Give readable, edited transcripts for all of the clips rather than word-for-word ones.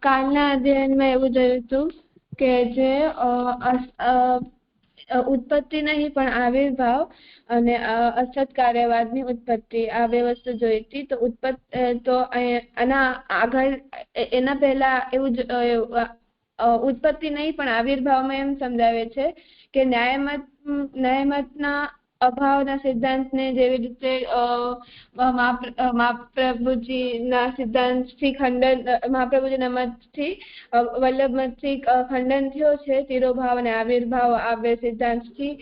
કાલના અધ્યયનમાં એવું જોયું હતું કે જે ઉત્પત્તિ નહીં પણ આવિર્ભાવ અને અસત કાર્યવાદની ઉત્પત્તિ આ બે વસ્તુ જોઈ હતી. તો આના આગળ એના પહેલા એવું ઉત્પત્તિ નહીં પણ આવિર્ભાવમાં એમ સમજાવે છે કે ન્યાયમતના અભાવના સિદ્ધાંતને જેવી રીતે મહાપ્રભુજીના સિદ્ધાંતથી મહાપ્રભુજીના મતથી વલ્લભ મતથી ખંડન થયો છે. તિરોભાવ અને આવિર્ભાવ આ બે સિદ્ધાંતથી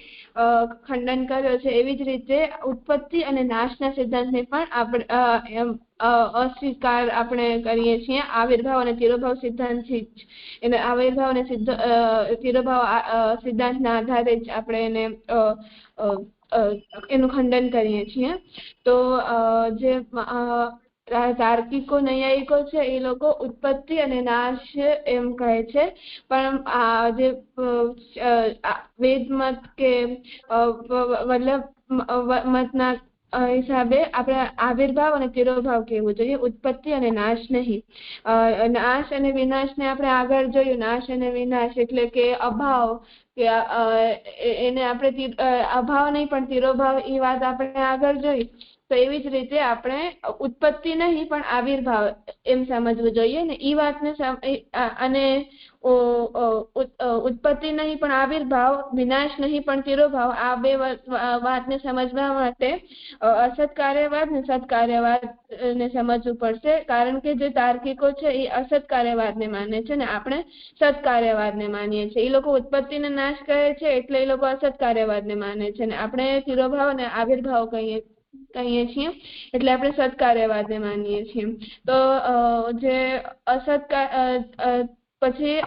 ખંડન કર્યો છે. એવી જ રીતે ઉત્પત્તિ અને નાશના સિદ્ધાંતને પણ આપણે અસ્વીકાર આપણે કરીએ છીએ આવિર્ભાવ અને તિરોભાવ સિદ્ધાંતથી જ. એને આવિર્ભાવ અને તિરોભાવ સિદ્ધાંતના આધારે જ આપણે એને એનું ખંડન કરીએ છીએ. તો જે તાર્કિકો નૈયાયિકો છે એ લોકો ઉત્પત્તિ અને નાશ એમ કહે છે, પણ જે વેદ મત કે વલ્લભ મતના હિસાબે આપણે આવિર્ભાવ અને તિરોભાવ કહેવું જોઈએ, ઉત્પત્તિ અને નાશ નહીં. નાશ અને વિનાશને આપણે આગળ જોયું. નાશ અને વિનાશ એટલે કે અભાવ કે એને આપણે અભાવ નહીં પણ તિરોભાવ એ વાત આપણે આગળ જોઈ. તો એવી જ રીતે આપણે ઉત્પત્તિ નહીં પણ આવિર્ભાવ એમ સમજવું જોઈએ ને એ વાતને અને ઉત્પત્તિ નહીં પણ આવિર્ભાવ, વિનાશ નહીં પણ તિરોભાવ આ બે વાતને સમજવા માટે અસત કાર્યવાદ ને સત કાર્યવાદ ને સમજવું પડશે. કારણ કે જે તાર્કિકો છે એ અસત કાર્યવાદને માને છે ને આપણે સત કાર્યવાદને માનીએ છીએ. એ લોકો ઉત્પત્તિને નાશ કહે છે એટલે એ લોકો અસત કાર્યવાદને માને છે ને આપણે તિરોભાવ અને આવિર્ભાવ કહીએ છીએ એટલે આપણે સત કાર્યવાદને માનીએ છીએ. તો જે પછી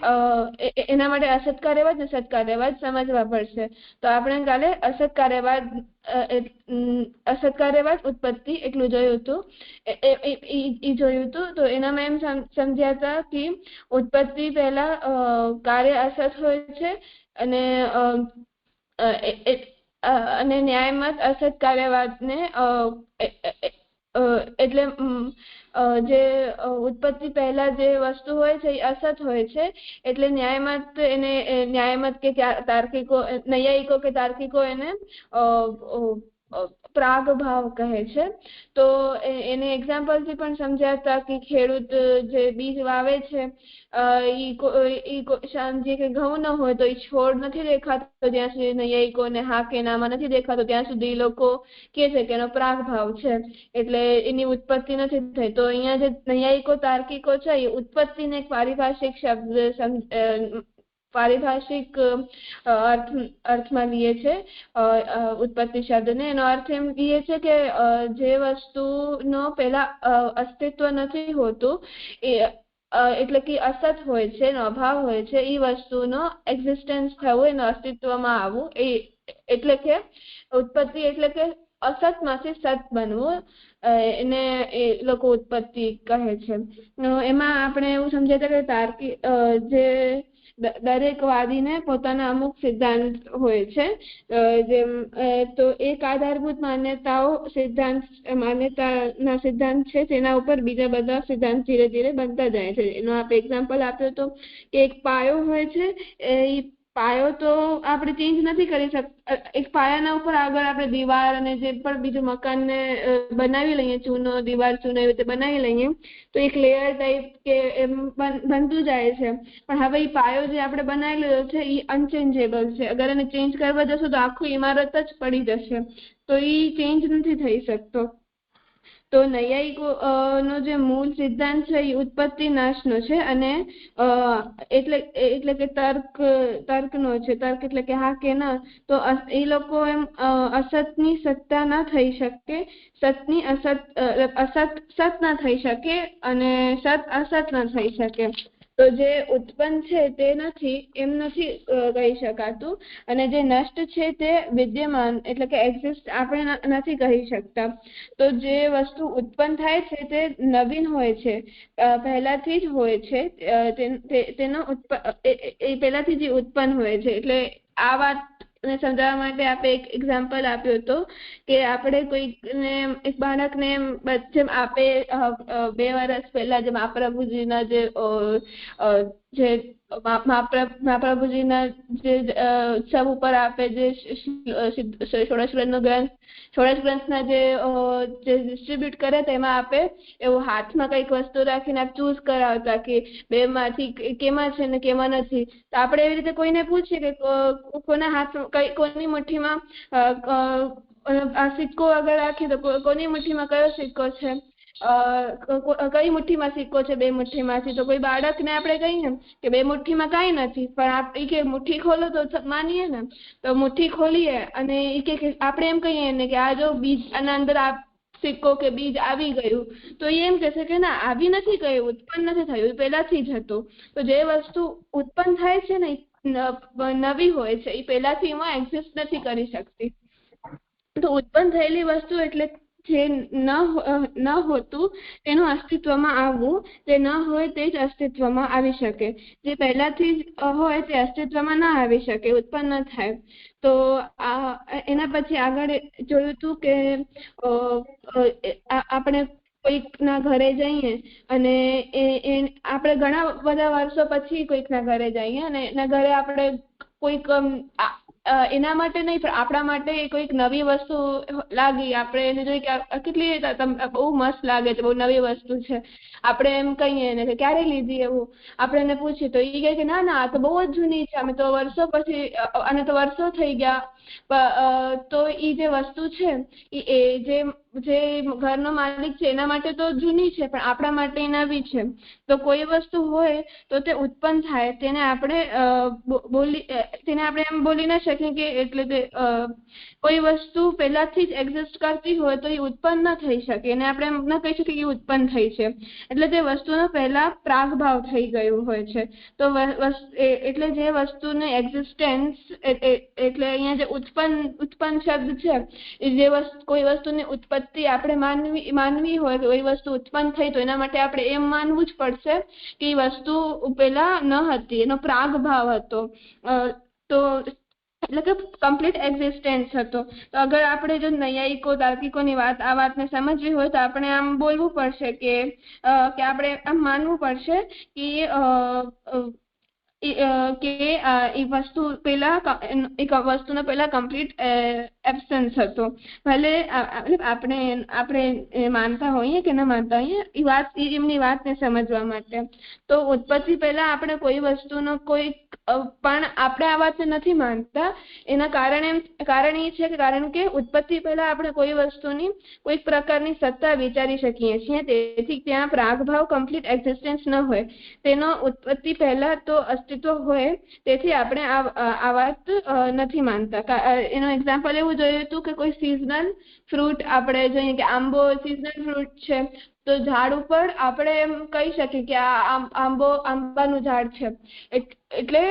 એના માટે અસત કાર્યવાદ ને સત કાર્યવાદ સમજવા પડશે. તો આપણે કાલે અસત કાર્યવાદ ઉત્પત્તિ એટલું જોયું હતું એ જોયું હતું. તો એનામાં એમ સમજ્યા હતા કે ઉત્પત્તિ પહેલા કાર્ય અસત હોય છે અને ન્યાયમત અસત કાર્યવાદને એટલે જે ઉત્પત્તિ પહેલા જે વસ્તુ હોય છે એ અસત હોય છે એટલે ન્યાયમત કે તાર્કિકો નૈયાયિકો કે તાર્કિકો એને પ્રાગ ભાવ કહે છે. તો એને એક્ઝામ્પલથી પણ સમજ્યા હતા કે ખેડૂત જે બીજ વાવે છે સમજીએ કે ઘઉં ન હોય તો એ છોડ નથી દેખાતો જ્યાં સુધી નૈયાયિકોને હા કે નામાં નથી દેખાતો ત્યાં સુધી લોકો કે છે કે એનો પ્રાગ ભાવ છે એટલે એની ઉત્પત્તિ નથી થઈ. તો અહીંયા જે નૈયાયિકો તાર્કિકો છે એ ઉત્પત્તિને એક પારિભાષિક શબ્દ પારિભાષિક અર્થમાં લઈએ છે ઉત્પત્તિ શબ્દને. એનો અર્થ એમ લઈએ છે કે જે વસ્તુનો પહેલા અસ્તિત્વ નથી હોતું એટલે કે અસત હોય છે એનો અભાવ હોય છે એ વસ્તુનો એક્ઝિસ્ટન્સ થવું એનો અસ્તિત્વમાં આવવું એટલે કે ઉત્પત્તિ એટલે કે અસતમાંથી સત બનવું એને એ લોકો ઉત્પત્તિ કહે છે. એમાં આપણે એવું સમજ્યા કે તાર્કિક જે દરેક વાદીને પોતાના અમુક સિદ્ધાંત હોય છે જેમ તો એક આધારભૂત માન્યતાના સિદ્ધાંત છે તેના ઉપર બીજા બધા સિદ્ધાંત ધીરે ધીરે બનતા જાય છે. એનો આપણે એક્ઝામ્પલ આપ્યો તો કે એક પાયો હોય છે એ પાયો તો આપણે ચેન્જ નથી કરી શકતા. એક પાયાના ઉપર આગળ આપણે દીવાર અને જે પણ બીજું મકાનને બનાવી લઈએ દીવાર ચૂનો એવી રીતે બનાવી લઈએ તો એક લેયર ટાઈપ કે એમ બનતું જાય છે. પણ હવે એ પાયો જે આપણે બનાવી લીધો છે એ અનચેન્જેબલ છે. અગર એને ચેન્જ કરવા જશો તો આખું ઇમારત જ પડી જશે તો એ ચેન્જ નથી થઈ શકતો. તો નૈયાયિકો નો જે મૂળ સિદ્ધાંત છે એ ઉત્પત્તિ નાશનો છે અને એટલે કે તર્કનો છે. તર્ક એટલે કે હા કે ના. તો એ લોકો એમ અસતની સત્તા ના થઈ શકે, સતની અસત સત ના થઈ શકે અને સત અસત ના થઈ શકે. તો જે ઉત્પન્ન છે તે એમ નથી કહી શકાતું અને જે નષ્ટ છે તે વિદ્યમાન એટલે કે એક્ઝિસ્ટ આપણે નથી કહી શકતા. તો જે વસ્તુ ઉત્પન્ન થાય છે તે નવીન હોય છે, પહેલાથી જ હોય છે, તેનો પહેલાથી જ ઉત્પન્ન હોય છે. એટલે આ વાત ને સમજાવવા માટે આપણે એક એક્ઝામ્પલ આપ્યો હતો કે આપણે કોઈકને એક બાળકને જેમ આપે 2 વર્ષ પહેલા જે મહાપ્રભુજીના જે મહાપ્રભુજીના જે ઉત્સવ ઉપર આપે જે ષોડશ ગ્રંથના જે ડિસ્ટ્રીબ્યુટ કરે તેમાં આપે એવું હાથમાં કઈક વસ્તુ રાખીને આપ ચૂઝ કરાવતા કે 2 માંથી કેમાં છે ને કેમાં નથી. તો આપણે એવી રીતે કોઈને પૂછીએ કે કોના હાથ કોની મુઠ્ઠીમાં આ સિક્કો અગર રાખીએ તો કોની મુઠ્ઠીમાં કયો સિક્કો છે, કઈ મુઠ્ઠીમાં સિક્કો છે 2 મુઠ્ઠીમાંથી. તો કોઈ બાળકને આપણે કહીએ કે 2 મુઠ્ઠીમાં કાંઈ નથી, પણ આપણે કે મુઠ્ઠી ખોલો તો માનીએ ને. તો મુઠ્ઠી ખોલીએ અને કે આપણે એમ કહીએ ને કે આ જો બીજ આના અંદર આ સિક્કો કે બીજ આવી ગયું, તો એ એમ કહેશે કે ના આવી નથી ગયું, ઉત્પન્ન નથી થયું, પહેલાથી જ હતું. તો જે વસ્તુ ઉત્પન્ન થાય છે ને નવી હોય છે, એ પહેલાથી એમાં એક્ઝિસ્ટ નથી કરી શકતી. તો ઉત્પન્ન થયેલી વસ્તુ એટલે જે ન હોતું તેનું અસ્તિત્વમાં આવવું, જે ન હોય તે જ અસ્તિત્વમાં આવી શકે. જે પહેલાથી જ હોય તે અસ્તિત્વમાં ના આવી શકે, ઉત્પન્ન ન થાય. તો એના પછી આગળ જોયું હતું કે આપણે કોઈકના ઘરે જઈએ અને આપણે ઘણા બધા વર્ષો પછી કોઈકના ઘરે જઈએ અને એના ઘરે આપણે કોઈક એના માટે નહીં પણ આપણા માટે કોઈક નવી વસ્તુ લાગી, આપણે એને જોઈ કે કેટલી બહુ મસ્ત લાગે છે, બહુ નવી વસ્તુ છે. આપણે એમ કહીએ ને કે ક્યારે લીધી, એવું આપણે એને પૂછીએ તો એ કહે કે ના ના આ તો બહુ જ જૂની છે, અમે તો વર્ષો પછી અને તો વર્ષો થઈ ગયા. તો એ જે વસ્તુ છે એ જે ઘરનો માલિક છે એના માટે તો જૂની છે, પણ આપણા માટે નવી છે. તો કોઈ વસ્તુ હોય તો તે ઉત્પન્ન થાય, તેને આપણે એમ બોલી ના શકીએ કે એટલે કે કોઈ વસ્તુ પહેલાથી જ એક્ઝિસ્ટ કરતી હોય તો એ ઉત્પન્ન ન થઈ શકે, એને આપણે એમ ન કહી શકીએ કે ઉત્પન્ન થઈ છે. એટલે તે વસ્તુનો પહેલા પ્રાગભાવ થઈ ગયું હોય છે. તો એટલે જે વસ્તુની એક્ઝિસ્ટન્સ એટલે અહીંયા જે ઉત્પન્ન શબ્દ છે, જે કોઈ વસ્તુની ઉત્પત્તિ આપણે માનવી હોય, કોઈ વસ્તુ ઉત્પન્ન થઈ તો એના માટે આપણે એમ માનવું જ પડશે કે એ વસ્તુ પહેલા ન હતી, એનો પ્રાગભાવ હતો. તો એટલે કે કમ્પ્લીટ એક્ઝિસ્ટન્સ હતો. તો અગર આપણે જો નૈયાયિકો તાર્કિકોની આ વાતને સમજવી હોય તો આપણે આમ બોલવું પડશે કે આપણે આમ માનવું પડશે કે એ વસ્તુ પહેલા એક વસ્તુનો પહેલા કમ્પ્લીટ એબ્સન્સ હતો. ભલે આપણે માનતા હોઈએ કે ન માનતા હોઈએ, એમની વાતને સમજવા માટે. તો ઉત્પત્તિ પહેલા આપણે કોઈ વસ્તુનો પણ આપણે આ વાતને નથી માનતા. એના કારણ એ છે કે કારણ કે ઉત્પત્તિ પહેલા આપણે કોઈ વસ્તુની કોઈક પ્રકારની સત્તા વિચારી શકીએ છીએ, તેથી ત્યાં પ્રાગભાવ કમ્પ્લીટ એક્ઝિસ્ટન્સ ન હોય. તેનો ઉત્પત્તિ પહેલા તો અસ્તિત્વ હોય, તેથી આપણે આ વાત નથી માનતા. એનું એક્ઝામ્પલ એવું જોયું હતું કે કોઈ સિઝનલ ફ્રૂટ આપણે જોઈએ કે આંબો સિઝનલ ફ્રૂટ છે, તો ઝાડ ઉપર આપણે એમ કહી શકીએ કે આ આંબાનું ઝાડ છે. એટલે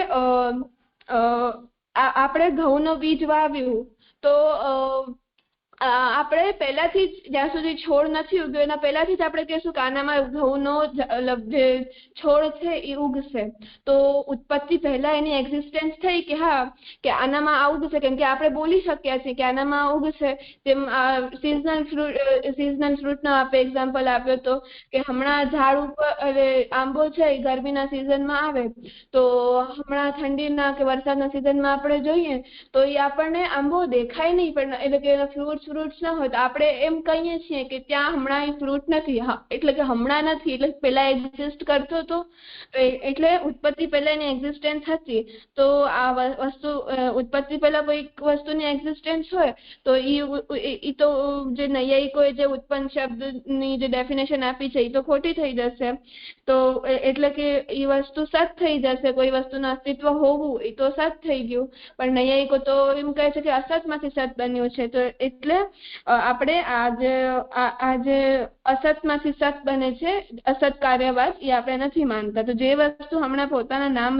આપણે ઘઉંનો બીજ વાવ્યું તો આપણે પહેલાથી જ જ્યાં સુધી છોડ નથી ઉગ્યો એના પહેલાથી જ આપણે કહેશું કે આનામાં ઘઉંનો જે છોડ છે એ ઉગશે. તો ઉત્પત્તિ પહેલા એની એક્ઝિસ્ટન્સ થઈ કે હા કે આનામાં આ ઉગશે, કેમ કે આપણે બોલી શક્યા છીએ કે આનામાં ઉગશે. જેમ સિઝનલ ફ્રૂટનો આપણે એક્ઝામ્પલ આપ્યો હતો કે હમણાં ઝાડ ઉપર આંબો છે એ ગરમીના સિઝનમાં આવે, તો હમણાં ઠંડીના કે વરસાદના સિઝનમાં આપણે જોઈએ તો એ આપણને આંબો દેખાય નહીં, પણ એટલે કે ફ્રૂટ્સ ના હોય તો આપણે એમ કહીએ છીએ કે ત્યાં હમણાં એ ફ્રૂટ નથી, એટલે કે હમણાં નથી, એટલે પહેલા એક્ઝિસ્ટ કરતો હતો. એટલે ઉત્પત્તિ પહેલા એની એક્ઝિસ્ટન્સ હતી. તો આ વસ્તુ ઉત્પત્તિ પહેલા કોઈક વસ્તુની એક્ઝિસ્ટન્સ હોય તો એ તો જે નૈયાયિકોએ જે ઉત્પન્ન શબ્દની જે ડેફિનેશન આપી છે એ તો ખોટી થઈ જશે. તો એટલે કે એ વસ્તુ સત થઈ જશે, કોઈ વસ્તુનું અસ્તિત્વ હોવું એ તો સત થઈ ગયું, પણ નૈયાયિકો તો એમ કહે છે કે અસતમાંથી સત બન્યું છે. તો એટલે આપણે આ જે અસતમાંથી સત બને છે, અસત કાર્યવાદ, એ આપણે નથી માનતા. તો જે વસ્તુ હમણાં પોતાના નામ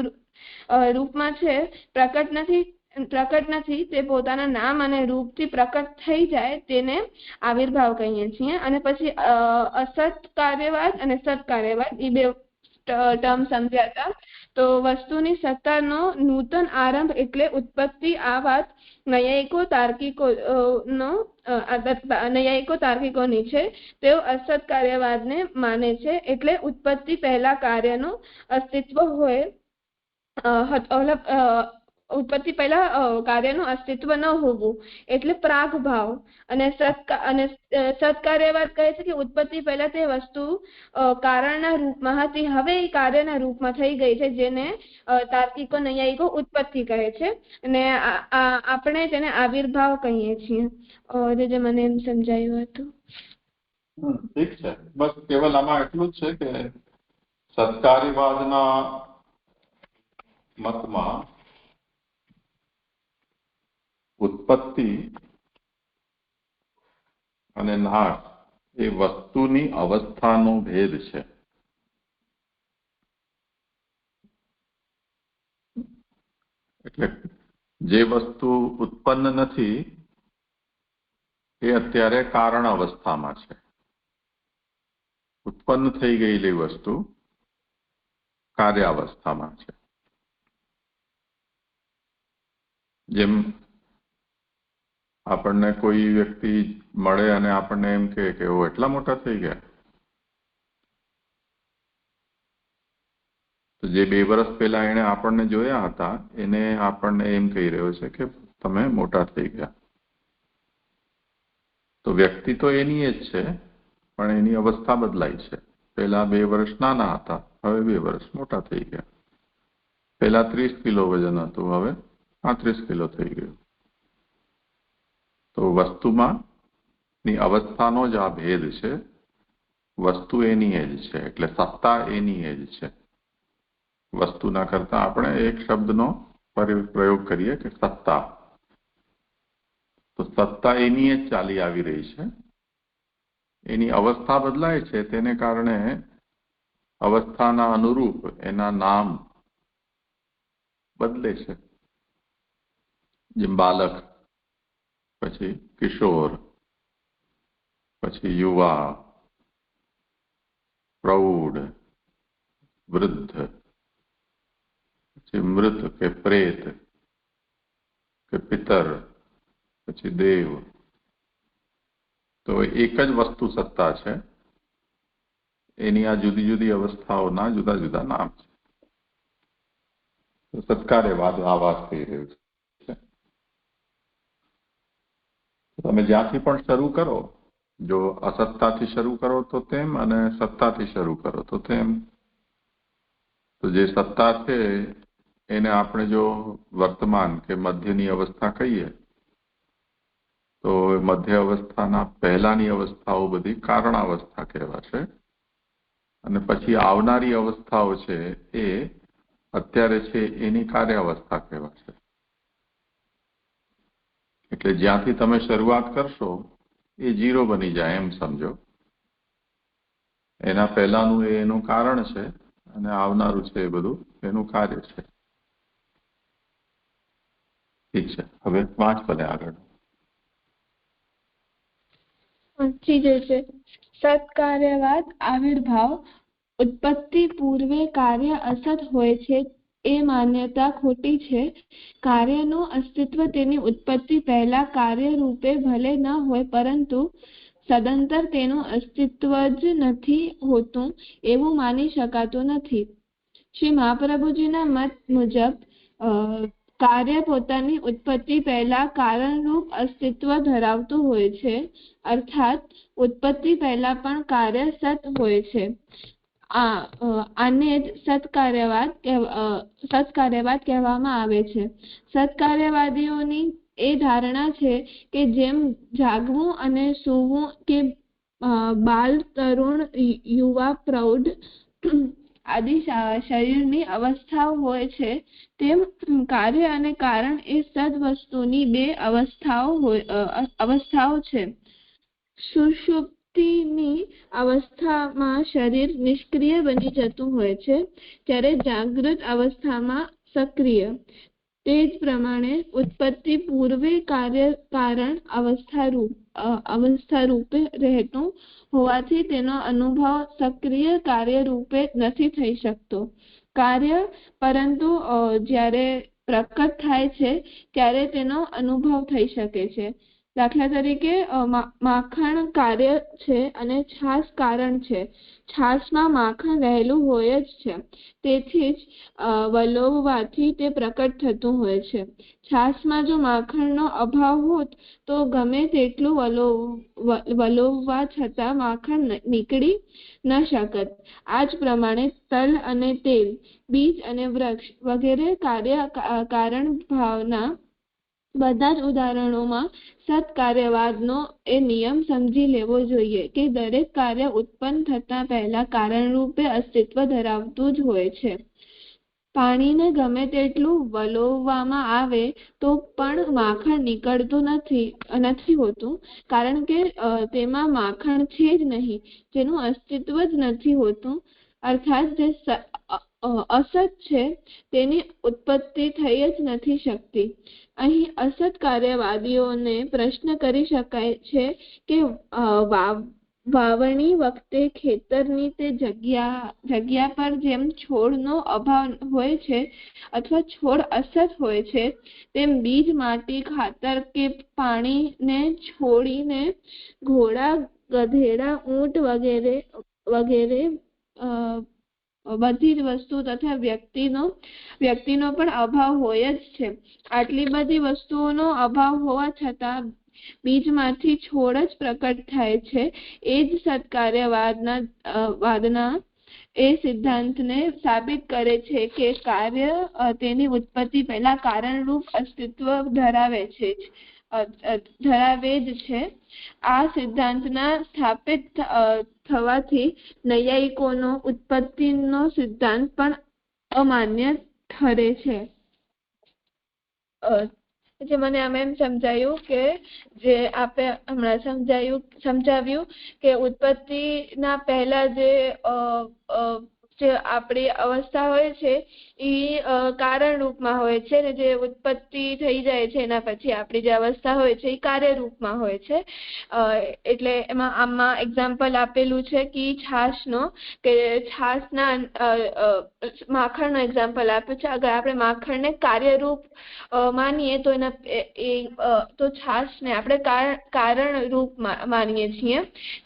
રૂપમાં છે, પ્રકટ નથી, તે પોતાના નામ અને રૂપથી પ્રકટ થઈ જાય તેને આવિર્ભાવ કહીએ છીએ. અને પછી અસત કાર્યવાદ અને સત કાર્યવાદ એ બે ટર્મ સમજ્યા હતા. તો વસ્તુની સત્તાનો નૂતન આરંભ એટલે ઉત્પત્તિ. આ વાત નૈયાયિકો તાર્કિકોની છે. તેઓ અસત કાર્યવાદને માને છે. એટલે ઉત્પત્તિ પહેલા કાર્યનું અસ્તિત્વ હોય, ઉત્પત્તિ પહેલા કાર્યનું અસ્તિત્વ ન હોવું એટલે પ્રાગ ભાવ. અને સત્કાર્યવાદ કહે છે કે ઉત્પત્તિ પહેલા તે વસ્તુ કારણના રૂપમાં હતી, હવે એ કાર્યના રૂપમાં થઈ ગઈ છે, જેને તાર્કિકો નૈયાયિકો ઉત્પત્તિ કહે છે. અને આપણે તેને આવિર્ભાવ કહીએ છીએ. જે મને એમ સમજાયું હતું. ઠીક છે. બસ કેવલ આમાં એટલું જ છે કે સત્કાર્યવાદના મતમાં ઉત્પત્તિ અને નાશ એ વસ્તુની અવસ્થાનો ભેદ છે. એટલે જે વસ્તુ ઉત્પન્ન નથી એ અત્યારે કારણ અવસ્થામાં છે. ઉત્પન્ન થઈ ગયેલી વસ્તુ કાર્યાવસ્થામાં છે. જેમ આપણને કોઈ વ્યક્તિ મળે અને આપણને એમ કહે કે ઓ એટલા મોટા થઈ ગયા, તો જે 2 વર્ષ પહેલા એને આપણને જોયા હતા એને આપણને એમ કહી રહ્યો છે કે તમે મોટા થઈ ગયા. તો વ્યક્તિ તો એની જ છે, પણ એની અવસ્થા બદલાઈ છે. પહેલા 2 વર્ષ નાના હતા, હવે 2 વર્ષ મોટા થઈ ગયા. પહેલા 30 કિલો વજન હતું, હવે 35 કિલો થઈ ગયું. તો વસ્તુમાં ની અવસ્થાનો જ આ ભેદ છે. વસ્તુ એની જ છે, એટલે સત્તા એની જ છે. વસ્તુના કરતા આપણે એક શબ્દનો પ્રયોગ કરીએ કે સત્તા. તો સત્તા એની જ ચાલી આવી રહી છે. એની અવસ્થા બદલાય છે, તેને કારણે અવસ્થાના અનુરૂપ એના નામ બદલે છે. જેમ બાલક, પછી કિશોર, પછી યુવા, પ્રૌઢ, વૃદ્ધ, પછી મૃત કે પ્રેત કે પિતર, પછી દેવ. તો એક જ વસ્તુ સત્તા છે, એની આ જુદી જુદી અવસ્થાઓના જુદા જુદા નામ છે. સત્કાર્યવાદ આ વાત કહી રહ્યું છે. તમે જ્યાંથી પણ શરૂ કરો, જો અસત્તાથી શરૂ કરો તો તેમ, અને સત્તાથી શરૂ કરો તો તેમ. તો જે સત્તા છે એને આપણે જો વર્તમાન કે મધ્યની અવસ્થા કહીએ, તો મધ્ય અવસ્થાના પહેલાની અવસ્થાઓ બધી કારણાવસ્થા કહેવાશે. અને પછી આવનારી અવસ્થાઓ છે એ અત્યારે છે એની કાર્યાવસ્થા કહેવાશે. એટલે જ્યાંથી તમે શરૂઆત કરશો એ 0 બની જાય એમ સમજો. એના પહેલાનું એ એનું કારણ છે, અને આવનારું છે એ બધું એનું કાર્ય છે. ઠીક છે. હવે 5 પદે આગળ. સત્કાર્યવાદ આવિર્ભાવ. ઉત્પત્તિ પૂર્વે કાર્ય અસત હોય છે એ માન્યતા ખોટી છે. કાર્યનું અસ્તિત્વ તેની ઉત્પત્તિ પહેલા કાર્ય રૂપે ભલે ન હોય, પરંતુ સદંતર તેનું અસ્તિત્વ જ નથી હોતું એવું માની શકાતું નથી. શ્રી મહાપ્રભુજીના મત મુજબ કાર્ય પોતાની ઉત્પત્તિ પહેલા કારણરૂપ અસ્તિત્વ ધરાવતું હોય છે. અર્થાત ઉત્પત્તિ પહેલા પણ કાર્ય સત હોય છે. આને જ સત્કાર્યવાદ કહેવામાં આવે છે. સત્કાર્યવાદીઓની એ ધારણા છે કે જેમ જાગવું અને સૂવું કે બાલ, તરુણ, યુવા, પ્રૌઢ આદિ શરીરની અવસ્થાઓ હોય છે, તેમ કાર્ય અને કારણ એ સદવસ્તુની 2 અવસ્થાઓ છે. સુષુપ્તિની અવસ્થામાં શરીર નિષ્ક્રિય બની જતું હોય છે, જ્યારે જાગૃત અવસ્થામાં સક્રિય. તે જ પ્રમાણે ઉત્પત્તિ પૂર્વે કાર્ય કારણ અવસ્થા રૂપે રહેતું હોવાથી તેનો અનુભવ સક્રિય કાર્ય રૂપે નથી થઈ શકતો. કાર્ય પરંતુ જ્યારે પ્રકટ થાય છે ત્યારે તેનો અનુભવ થઈ શકે છે. દાખલા તરીકે માખણ કાર્ય છે અને છાશ કારણ છે. છાશમાં માખણ રહેલું હોય જ છે, તેથી જ વલોવવાથી તે પ્રકટ થતું હોય છે. છાશમાં જો માખણનો અભાવ હોત તો ગમે તેટલું વલોવવા છતાં માખણ નીકળી ન શકત. આ જ પ્રમાણે તલ અને તેલ, બીજ અને વૃક્ષ વગેરે કાર્ય કારણ ભાવના બધા જ ઉદાહરણોમાં સત્કાર્યવાદનો એ નિયમ સમજી લેવો જોઈએ કે દરેક કાર્ય ઉત્પન્ન થતા પહેલા કારણ રૂપે અસ્તિત્વ ધરાવતું જ હોય છે. પાણીને ગમે તેટલું વલોવવામાં આવે તો પણ માખણ નીકળતું નથી હોતું, કારણ કે તેમાં માખણ છે જ નહીં, જેનું અસ્તિત્વ જ નથી હોતું. અર્થાત જે અસત છે તેની ઉત્પત્તિ થઈ જ નથી શકતી. અહીં અસત કાર્યવાદીઓને પ્રશ્ન કરી શકાય છે કે વાવણી વખતે ખેતરની તે જગ્યા પર જેમ છોડનો અભાવ હોય છે અથવા છોડ અસત હોય છે, તેમ બીજ, માટી, ખાતર કે પાણીને છોડીને ઘોડા, ગધેડા, ઊંટ વગેરે બધી જ વસ્તુ તથા વ્યક્તિનો પણ અભાવ હોય જ છે. આટલી બધી વસ્તુઓનો અભાવ હોવા છતાં બીજમાંથી છોડ જ પ્રકટ થાય છે. એ જ સત્કાર્યવાદના એ સિદ્ધાંતને સાબિત કરે છે કે કાર્ય તેની ઉત્પત્તિ પહેલા કારણરૂપ અસ્તિત્વ ધરાવે જ છે. આ સિદ્ધાંતના સ્થાપિત થવાથી નૈયાયિકોનો ઉત્પત્તિનો સિદ્ધાંત પણ અમાન્ય ઠરે છે. મને આમ એમ સમજાયું કે જે આપણે હમણાં સમજાવ્યું કે ઉત્પત્તિના પહેલા જે આપણી અવસ્થા હોય છે એ કારણ રૂપમાં હોય છે, ને જે ઉત્પત્તિ થઈ જાય છે એના પછી આપણી જે અવસ્થા હોય છે એ કાર્ય રૂપમાં હોય છે. એટલે આમાં એક્ઝામ્પલ આપેલું છે કે છાશનો, કે છાશના માખણનો એક્ઝામ્પલ આપ્યું છે. અગર આપણે માખણને કાર્યરૂપ માનીએ તો તો છાશને આપણે કારણ રૂપ માનીએ છીએ.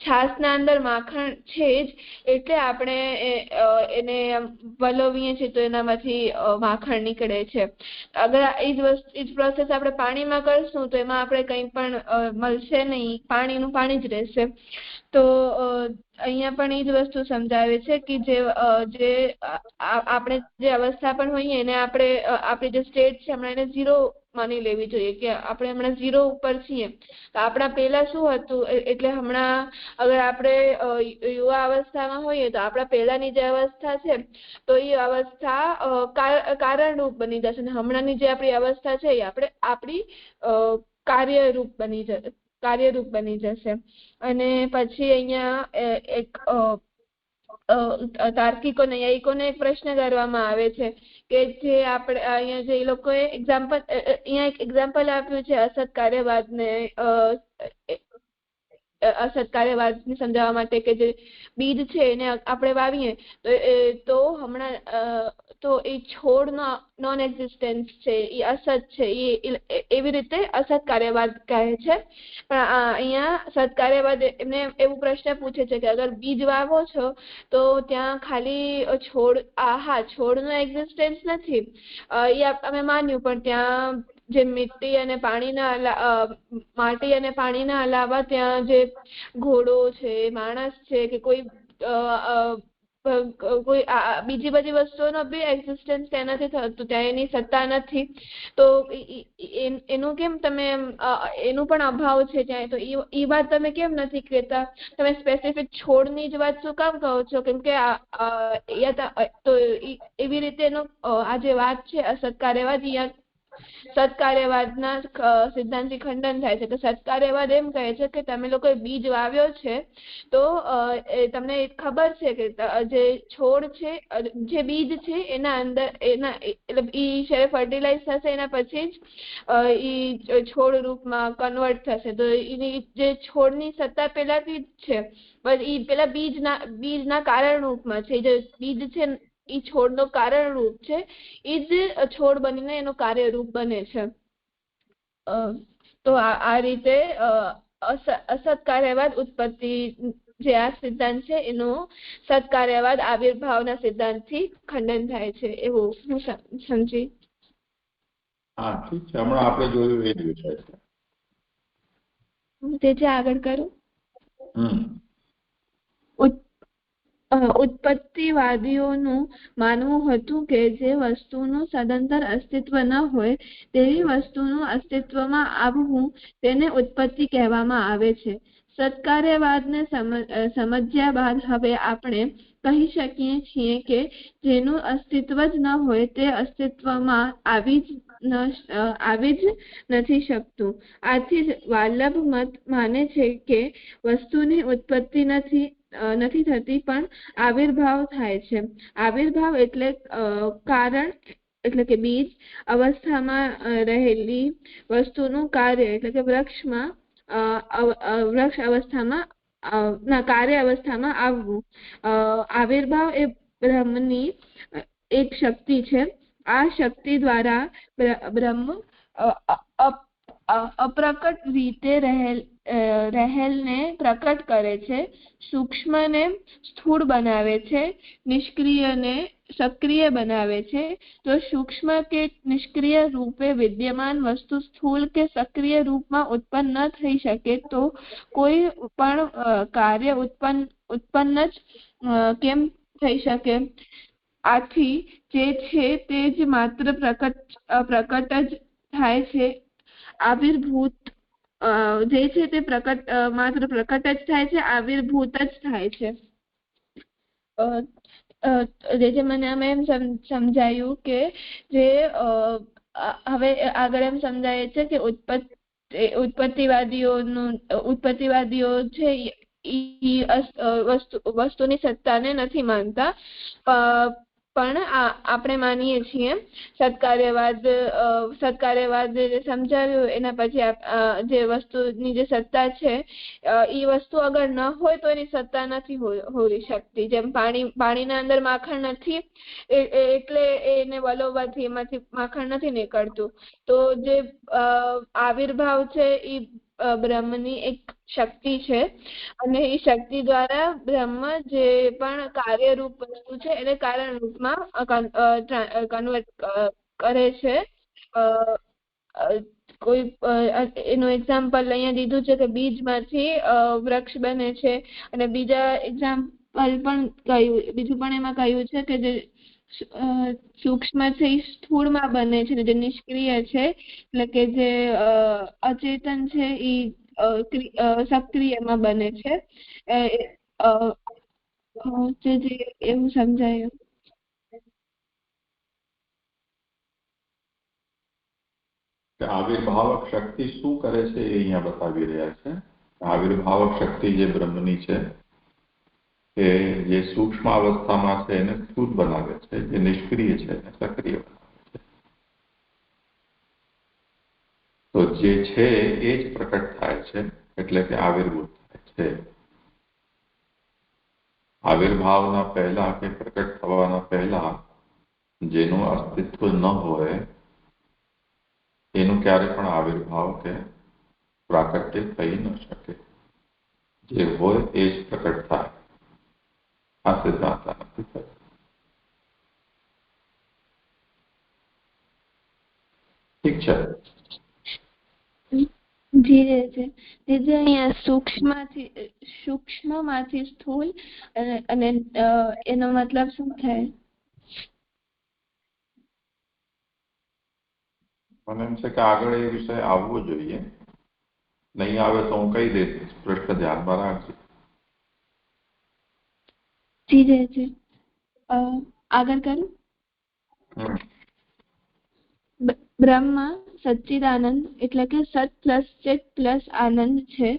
છાશના અંદર માખણ છે જ, એટલે આપણે એને વલોવીએ છીએ તો એનામાંથી માખણ નીકળે છે. અગર એ જ પ્રોસેસ આપણે પાણીમાં કરશું તો એમાં આપણે કંઈ પણ મળશે નહીં, પાણીનું પાણી જ રહેશે. તો અહીંયા પણ એ જ વસ્તુ સમજાવે છે કે જે આપણે જે અવસ્થા પણ હોઈએ એને આપણી જે સ્ટેટ છે હમણાં એને 0 માની લેવી જોઈએ, કે આપણે હમણાં 0 ઉપર છીએ. તો આપણા પહેલા શું હતું, એટલે હમણાં અગર આપણે યુવા અવસ્થામાં હોઈએ તો આપણા પહેલાની જે અવસ્થા છે તો એ અવસ્થા કારણરૂપ બની જશે, અને હમણાંની જે આપણી અવસ્થા છે એ આપણી કાર્યરૂપ બની જશે. અને પછી અહીંયા એક તાર્કિકો ન્યાયિકોને એક પ્રશ્ન કરવામાં આવે છે કે જે આપણે અહીંયા જે લોકોએ અહીંયા એક એક્ઝામ્પલ આપ્યું છે અસત કાર્યવાદને સમજાવવા માટે, કે જે બીજ છે એને આપણે વાવીએ તો હમણાં તો એ છોડનો નોન એક્ઝિસ્ટન્સ છે, એ અસત છે, એવી રીતે અસત કાર્યવાદ કહે છે. પણ અહીંયા સત્કાર્યવાદ એમને એવું પ્રશ્ન પૂછે છે કે અગર બીજ વાવો છો તો ત્યાં ખાલી છોડનો એક્ઝિસ્ટન્સ નથી, એ અમે માન્યું, પણ ત્યાં જે માટી અને પાણીના અલાવા ત્યાં જે ઘોડો છે, માણસ છે, કે કોઈ બીજી બધી વસ્તુઓનો બી એક્ઝિસ્ટન્સ ત્યાં નથી થતું, ત્યાં એની સત્તા નથી. તો એનું કેમ તમે એનું પણ અભાવ છે ત્યાં, તો એ વાત તમે કેમ નથી કહેતા? તમે સ્પેસિફિક છોડની જ વાત શું કામ કહો છો? કેમ કે તો એવી રીતે એનો આ જે વાત છે અસત્કાર્યવાદ સત્કાર્યવાદના સિદ્ધાંતથી ખંડન થાય છે. તો સત્કાર્યવાદ એમ કહે છે કે તમે લોકોએ બીજ વાવ્યો છે તો તમને ખબર છે કે જે છોડ છે, જે બીજ છે એના અંદર એના એટલે ઈ જ્યારે ફર્ટિલાઇઝ થશે એના પછી જ ઈ છોડ રૂપમાં કન્વર્ટ થશે. તો એની જે છોડની સત્તા પહેલાથી જ છે, બસ ઈ પેલા બીજના કારણ રૂપમાં છે. જે બીજ છે ઈ છોડનો કારણ રૂપ છે, ઈ જ છોડ બનીને એનો કાર્યરૂપ બને છે. તો આ રીતે અસત્કાર્યવાદ ઉત્પત્તિ જે આ સિદ્ધાંત છે એનો સત્કાર્યવાદ આવિર્ભાવના સિદ્ધાંતથી ખંડન થાય છે, એવું હું સમજી. હા, ઠીક છે. હમણાં આપણે જોયું એ જ વિષય છે. તે જે આગળ કરું. ઉત્પત્તિવાદીઓનું માનવું હતું કે જે વસ્તુનું સદંતર અસ્તિત્વ ન હોય તેવી વસ્તુનું અસ્તિત્વમાં આવવું તેને ઉત્પત્તિ કહેવામાં આવે છે. સત્કાર્યવાદને સમજ્યા બાદ હવે આપણે કહી શકીએ છીએ કે જેનું અસ્તિત્વ જ ન હોય તે અસ્તિત્વમાં આવી જ નથી શકતું. આથી જ વાલ્લભ મત માને છે કે વસ્તુની ઉત્પત્તિ નથી થતી પણ આવિર્ભાવ થાય છે. આવિર્ભાવ એટલે કારણ એટલે કે બીજ અવસ્થામાં રહેલી વસ્તુનું કાર્ય એટલે કે વૃક્ષ અવસ્થામાં કાર્ય અવસ્થામાં આવવું. આવિર્ભાવ એ બ્રહ્મની એક શક્તિ છે. આ શક્તિ દ્વારા બ્રહ્મ અપ્રકટ રીતે રહેલને પ્રકટ કરે છે, સૂક્ષ્મને સ્થૂળ બનાવે છે, નિષ્ક્રિયને સક્રિય બનાવે છે. તો સૂક્ષ્મ કે નિષ્ક્રિય રૂપે વિદ્યમાન વસ્તુ સ્થૂળ કે સક્રિય રૂપમાં ઉત્પન્ન ન થઈ શકે તો કોઈ પણ કાર્ય ઉત્પન્ન જ કેમ થઈ શકે? આથી જે છે તે જ માત્ર પ્રકટ જ થાય છે. આવિર્ભૂત જે છે તે માત્ર પ્રકટ જ થાય છે, આવિર્ભૂત જ થાય છે. જે મને આમ એમ સમજાયું કે જે હવે આગળ એમ સમજાય છે કે ઉત્પત્તિવાદીઓ છે ઈ વસ્તુની સત્તાને નથી માનતા, પણ આપણે માનીએ છીએ. સત્કાર્યવાદ સમજાવ્યું એના પછી જે વસ્તુની જે સત્તા છે એ વસ્તુ અગર ન હોય તો એની સત્તા નથી હોઈ શકતી. જેમ પાણીના અંદર માખણ નથી એટલે એને વલોવવાથી એમાંથી માખણ નથી નીકળતું. તો જે આવિર્ભાવ છે એ બ્રહ્મની એક શક્તિ છે અને એ શક્તિ દ્વારા બ્રહ્મ જે પણ કાર્યરૂપ વસ્તુ છે એને કારણ રૂપમાં કન્વર્ટ કરે છે. કોઈ એનું એક્ઝામ્પલ અહીંયા દીધું છે કે બીજમાંથી વૃક્ષ બને છે અને બીજા એક્ઝામ્પલ પણ બીજું પણ એમાં કહ્યું છે કે જે સૂક્ષ્મથી સ્થૂળમાં બને છે, જે નિષ્ક્રિય છે એટલે કે જે અચેતન છે એ સક્રિયમાં બને છે. એવું સમજાયું. આવિર્ભાવક શક્તિ શું કરે છે એ અહીંયા બતાવી રહ્યા છે. આવિર્ભાવક શક્તિ જે બ્રહ્મની છે કે જે સૂક્ષ્મ અવસ્થામાં છે એને સ્થૂળ બનાવે છે, જે નિષ્ક્રિય છે એને સક્રિય બનાવે છે. તો જે છે એ જ પ્રકટ થાય છે એટલે કે આવિર્ભૂત થાય છે. આવિર્ભાવના પહેલા કે પ્રકટ થવાના પહેલા જેનું અસ્તિત્વ ન હોય એનું ક્યારે પણ આવિર્ભાવ કે પ્રાકટ્ય થઈ ન શકે. જે હોય એ જ પ્રકટ થાય. આ સિદ્ધાંત નથી થતો. ઠીક છે. ધીરે છે અહીંયા સૂક્ષ્મમાંથી સ્થૂળ અને એનો મતલબ શું થાય? મને એમ છે કે આગળ એ વિષય આવવો જોઈએ. નહીં આવે તો હું કહી દઈશ, પ્રશ્ન ધ્યાનમાં રાખજો. ધીરે છે આગળ કરું. બ્રહ્મ સચ્ચિદાનંદ એટલે કે સત પ્લસ ચિત પ્લસ આનંદ છે.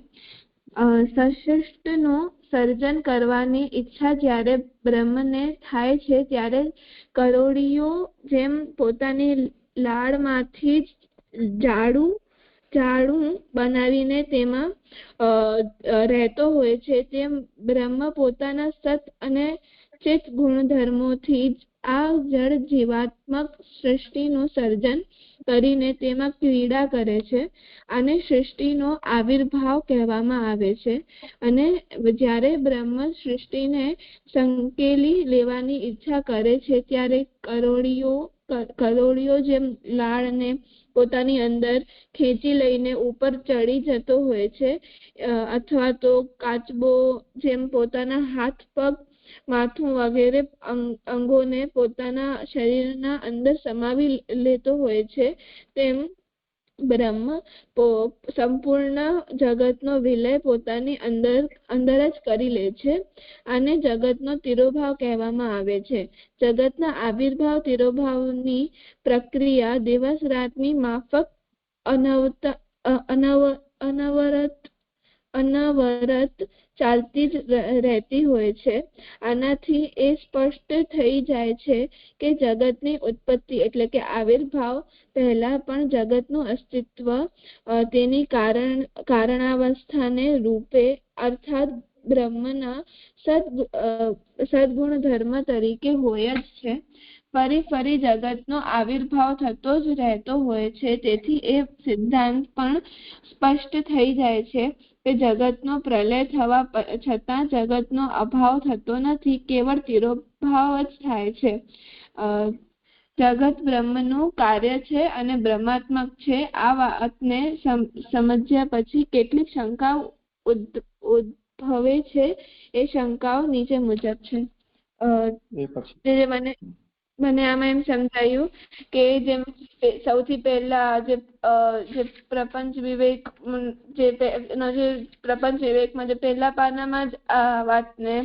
સૃષ્ટિનું સર્જન કરવાની ઈચ્છા જ્યારે બ્રહ્મને થાય છે ત્યારે કરોડીઓ જેમ પોતાની લાળમાંથી જાડું બનાવીને તેમાં રહેતો હોય છે, તેમ બ્રહ્મ પોતાના સત અને ચિત ગુણધર્મોથી જ આ જળ જીવાત્મક સૃષ્ટિનું સર્જન કરીને તેમાં ક્રીડા કરે છે. આને સૃષ્ટિનો આવિર્ભાવ કહેવામાં આવે છે. અને જ્યારે બ્રહ્મ સૃષ્ટિને સંકેલી લેવાની ઈચ્છા કરે છે ત્યારે કરોડીઓ જેમ લાળને પોતાની અંદર ખેંચી લઈને ઉપર ચડી જતો હોય છે, અથવા તો કાચબો જેમ પોતાના હાથ, પગ, માથું વગેરે અંગોને પોતાના શરીરના અંદર સમાવી લેતો હોય છે, તેમ બ્રહ્મ સંપૂર્ણ જગતનો વિલય પોતાની અંદર જ કરી લે છે. આને જગતનો તિરોભાવ કહેવામાં આવે છે. જગતના આવિર્ભાવ તિરોભાવની પ્રક્રિયા દિવસ રાતની માફક અનવરત ચાલતી જ રહેતી હોય છે. આનાથી એ સ્પષ્ટ થઈ જાય છે કે જગતની ઉત્પત્તિ એટલે કે આવિર્ભાવ પહેલા પણ જગતનું અસ્તિત્વ તેની કારણાવસ્થાને રૂપે અર્થાત બ્રહ્મના સદગુણ ધર્મ તરીકે હોય જ છે. ફરી જગતનો આવિર્ભાવ થતો જ રહેતો હોય છે. તેથી એ સિદ્ધાંત પણ સ્પષ્ટ થઈ જાય છે કે જગતનો પ્રલય થવા છતાં જગતનો અભાવ થતો નથી, કેવળ તિરોભાવ જ થાય છે. જગત બ્રહ્મનું કાર્ય છે અને બ્રહ્માત્મક છે. આ વાતને સમજ્યા પછી કેટલીક શંકાઓ ઉદ્ભવે છે. એ શંકાઓ નીચે મુજબ છે. મને આમાં એમ સમજાયું કે જેમ સૌથી પહેલા જે પ્રપંચ વિવેકમાં જે પહેલા પાનામાં જ આ વાતને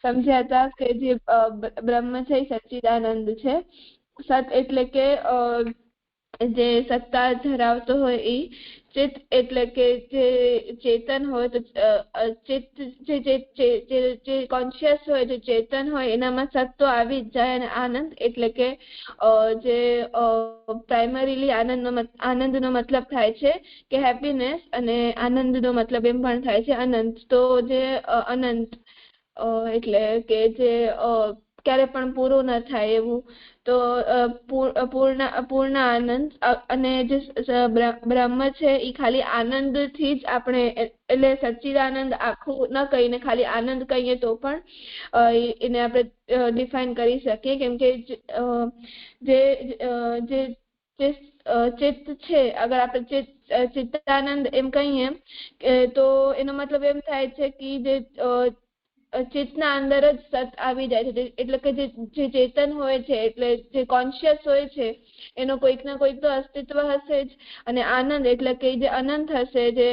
સમજ્યા હતા કે જે બ્રહ્મ છે એ સચ્ચિદાનંદ છે. સત એટલે કે જે સત્તા ધરાવતો હોય એ, ચિત એટલે કે જે ચેતન હોય, તો ચિત્ત જે કોન્શિયસ હોય, જે ચેતન હોય એનામાં સત તો આવી જ જાય. અને આનંદ એટલે કે જે પ્રાઇમરીલી આનંદનો મતલબ થાય છે કે હેપીનેસ, અને આનંદનો મતલબ એમ પણ થાય છે અનંત. તો જે અનંત એટલે કે જે ક્યારે પણ પૂરું ન થાય એવું, તો પૂર્ણ આનંદ. અને જે બ્રહ્મ છે એ ખાલી આનંદ થી જ આપણે, એટલે સચ્ચિદાનંદ આખું ન કહીને ખાલી આનંદ કહીએ તો પણ એને આપણે ડિફાઇન કરી શકીએ. કેમ કે જે ચિત્ત છે, અગર આપણે ચિત્તાનંદ એમ કહીએ તો એનો મતલબ એમ થાય છે કે જે ચિત્તના અંદર જ સત આવી જાય છે. એટલે કે જે ચેતન હોય છે, એટલે જે કોન્શિયસ હોય છે, એનો કોઈક ના કોઈક તો અસ્તિત્વ હશે જ. અને આનંદ એટલે કે જે અનંત હશે, જે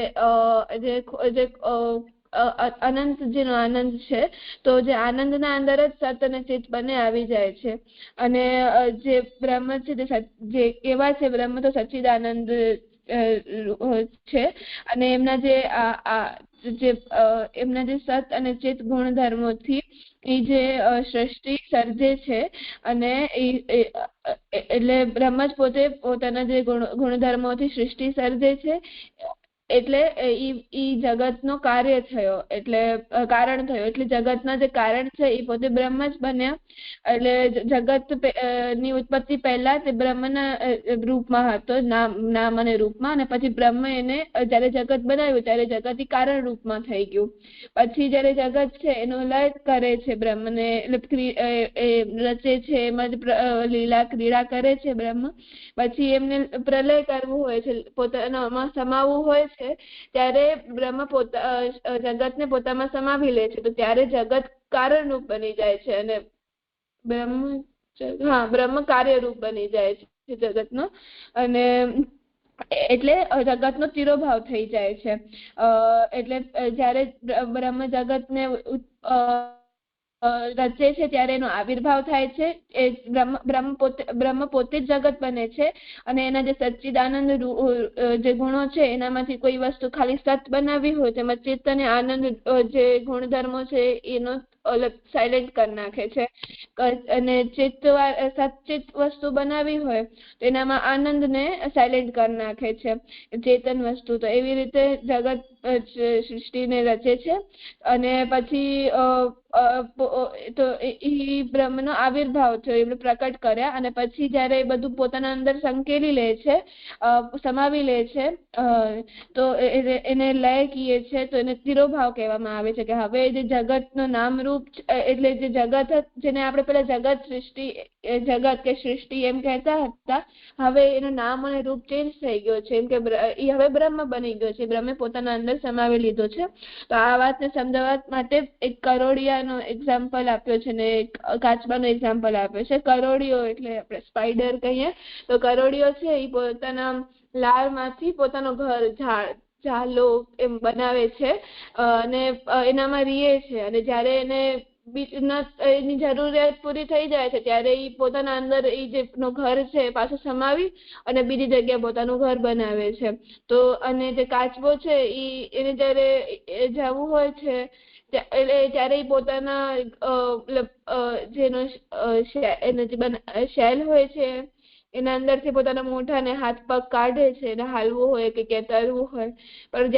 અનંત જેનો આનંદ છે. તો જે આનંદના અંદર જ સત અને ચિત્ત બંને આવી જાય છે. અને જે બ્રહ્મ છે, જે કેવા છે, બ્રહ્મ તો સચ્ચિદાનંદ છે. અને એમના જે સત અને ચિત્ત ગુણધર્મોથી એ જે સૃષ્ટિ સર્જે છે. અને એટલે બ્રહ્મ જ પોતે પોતાના જે ગુણધર્મોથી સૃષ્ટિ સર્જે છે. એટલે ઈ જગતનો કાર્ય થયો, એટલે કારણ થયો. એટલે જગતના જે કારણ છે એ પોતે બ્રહ્મ જ બન્યા. એટલે જગત ની ઉત્પત્તિ પહેલા તે બ્રહ્મના રૂપમાં હતો, નામ અને રૂપમાં. અને પછી બ્રહ્મ એને જયારે જગત બનાવ્યું ત્યારે જગત ઈ કારણ રૂપમાં થઈ ગયું. પછી જયારે જગત છે એનો લય કરે છે બ્રહ્મને, રચે છે, એમાં લીલા ક્રીડા કરે છે બ્રહ્મ. પછી એમને પ્રલય કરવું હોય છે, પોતાનામાં સમાવવું હોય છે, ત્યારે બ્રહ્મ જગતને પોતામાં સમાવી લે છે. તો ત્યારે જગત કારણ રૂપ બની જાય છે અને બ્રહ્મ કાર્યરૂપ બની જાય છે જગતનો. અને એટલે જગતનો તિરોભાવ થઈ જાય છે. એટલે જયારે બ્રહ્મ જગતને રચે છે ત્યારે એનો આવિર્ભાવ થાય છે. એ બ્રહ્મ પોતે જ જગત બને છે અને એના જે સચ્ચિદાનંદ જે ગુણો છે એનામાંથી કોઈ વસ્તુ ખાલી સત બનાવી હોય તેમાં ચિત્ત અને આનંદ જે ગુણધર્મો છે એનો અલગ સાયલેન્ટ કરી નાખે છે અને સચિત વસ્તુ બનાવી હોય તો એનામાં આનંદ ને સાયલેન્ટ કરી નાખે છે ચેતન વસ્તુ. તો એવી રીતે જગત સૃષ્ટિને રચે છે અને પછી તો એ બ્રહ્મનો આવિર્ભાવ થયો, એમને પ્રકટ કર્યા અને પછી જયારે એ બધું પોતાના અંદર સંકેલી લે છે, સમાવી લે છે, તો એને લય કહીએ છે, તો એને તિરોભાવ કહેવામાં આવે છે કે હવે જે જગતનું નામરૂપ એટલે જે જગત જેને આપણે પેલા જગત કે સૃષ્ટિ એમ કહેતા હતા, હવે એનું નામ અને રૂપ ચેન્જ થઈ ગયો છે, એમ કે એ હવે બ્રહ્મ બની ગયો છે, બ્રહ્મે પોતાના અંદર સમાવી લીધો છે. તો આ વાતને સમજાવવા માટે એક કરોડિયાનો એક્ઝામ્પલ આપ્યો છે ને એક કાચબાનો એક્ઝામ્પલ આપ્યો છે. કરોડિયો એટલે આપણે સ્પાઈડર કહીએ તો કરોડિયો છે એ પોતાના લાળમાંથી પોતાનો ઘર ઝાલો એમ બનાવે છે અને એનામાં રીએ છે અને જયારે એને એની જરૂરિયાત પૂરી થઈ જાય છે ત્યારે એ પોતાના અંદર એ જે ઘર છે પાછું સમાવી અને બીજી જગ્યાએ પોતાનું ઘર બનાવે છે. તો અને જે કાચબો છે એને જયારે જવું હોય છે એટલે ત્યારે એ પોતાના જેનો એનો જે શેલ હોય છે એના અંદરથી પોતાના મોઢા ને હાથ પગ કાઢે છે, એને હાલવું હોય કે ક્યાં તરવું હોય, પણ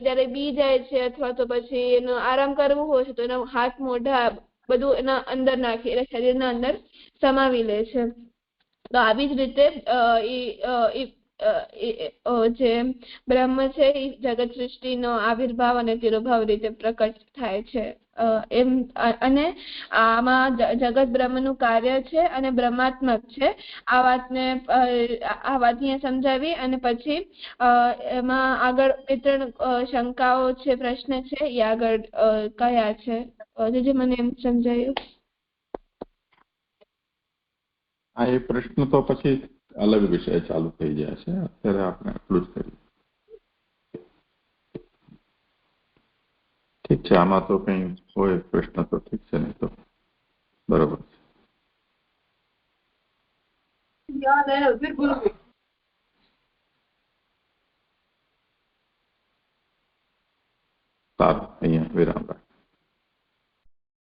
જયારે બી જાય છે અથવા તો પછી એનો આરામ કરવો હોય છે તો એના હાથ મોઢા બધું એના અંદર નાખી એટલે શરીરના અંદર સમાવી લે છે. તો આવી જ રીતે જે બ્રહ્મ છે એ જગત સૃષ્ટિનો આવિર્ભાવ અને તિરોભાવ રીતે પ્રકટ થાય છે એમ. અને આમાં જગત બ્રહ્મનું કાર્ય છે અને બ્રહ્માત્મક છે. આ વાત સમજાવી અને પછી એમાં આગળ 2-3 શંકાઓ છે, પ્રશ્ન છે એ આગળ કયા છે જે મને એમ સમજાયું. હા, એ પ્રશ્ન તો પછી અલગ વિષય ચાલુ થઈ જાય છે, અત્યારે આપણે એટલું જ કરીએ. ઠીક છે, આમાં તો કઈ હોય પ્રશ્ન તો ઠીક છે, નહીં તો બરોબર છે.